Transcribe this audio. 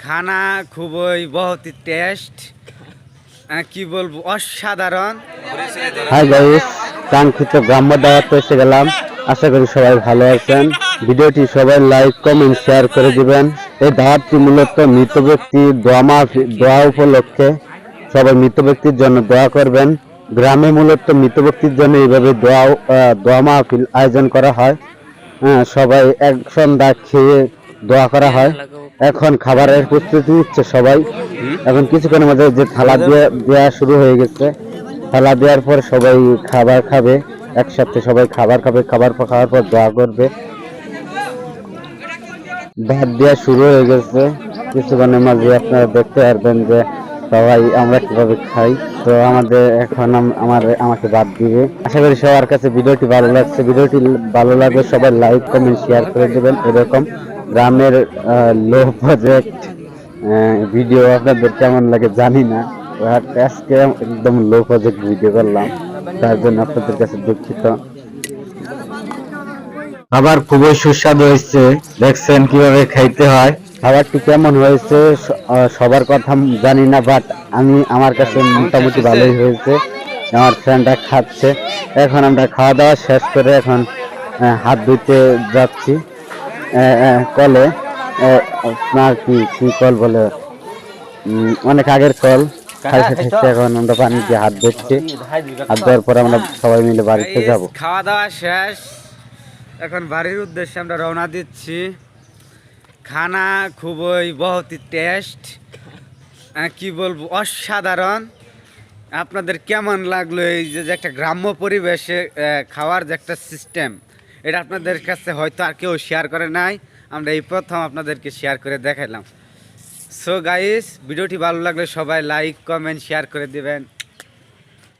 খানা খুবই বহুত টেস্ট, কি বলবো, অসাধারণ। হাই গাইস, কাঙ্ক্ষিত গ্রাম্য দাওয়াতে এসে গেলাম। আশা করি সবাই ভালো আছেন। ভিডিওটি সবাই লাইক কমেন্ট শেয়ার করে দিবেন। এই দাওয়াতটি মূলত মৃত ব্যক্তির দোয়া উপলক্ষে সবাই মৃত ব্যক্তির জন্য দোয়া করবেন। গ্রামে মূলত মৃত ব্যক্তির জন্য এইভাবে দোয়া মাহফিল আয়োজন করা হয়। সবাই এক সন্ধ্যা খেয়ে দোয়া করা হয়। এখন খাবারের প্রস্তুতি নিচ্ছে সবাই। এখন কিছুক্ষণের মধ্যে যে থালা দেওয়া শুরু হয়ে গেছে। থালা দেওয়ার পর সবাই খাবার খাবে, একসাথে সবাই খাবার খাবে। খাবার খাওয়ার পর দোয়া করবে। ভাত দেওয়া শুরু হয়ে গেছে। কিছুক্ষণের মাঝে আপনারা দেখতে পারবেন যে সবাই আমরা কিভাবে খাই। তো আমাদের এখন আমাকে ভাত দিবে। আশা করি সবার কাছে ভিডিওটি ভালো লাগছে। ভিডিওটি ভালো লাগলে সবাই লাইক কমেন্ট শেয়ার করে দেবেন। এরকম গ্রামের লো প্রজেক্ট ভিডিও আপনাদের কেমন লাগে জানি না। আজকে একদম লো প্রজেক্ট ভিডিও করলাম, তার জন্য আপনাদের কাছে দুঃখিত। খাবার খুবই সুস্বাদু হয়েছে। দেখছেন কিভাবে খাইতে হয়। খাবারটি কেমন হয়েছে সবার কথা জানি না, বাট আমার কাছে মোটামুটি ভালোই হয়েছে। আমার ফ্রেন্ডরা খাচ্ছে। এখন আমরা খাওয়া দাওয়া শেষ করে এখন হাত ধুতে যাচ্ছি কলে। আপনার কি কল বলে, অনেক আগের কল। এখন আমরা পানি দিয়ে হাত ধুচ্ছি। হাত ধোয়ার পর আমরা সবাই মিলে বাড়িতে যাব। খাওয়া দাওয়া শেষ, এখন বাড়ির উদ্দেশ্যে আমরা রওনা দিচ্ছি। খানা খুবই বহুত টেস্ট, কি বলবো, অসাধারণ। আপনাদের কেমন লাগলো এই যে একটা গ্রাম্য পরিবেশে খাওয়ার যে একটা সিস্টেম, এটা আপনাদের কাছে হয়তো আর কেউ শেয়ার করে নাই। আমরা এই প্রথম আপনাদেরকে শেয়ার করে দেখাইলাম। সো গাইস, ভিডিওটি ভালো লাগলে সবাই লাইক কমেন্ট শেয়ার করে দিবেন।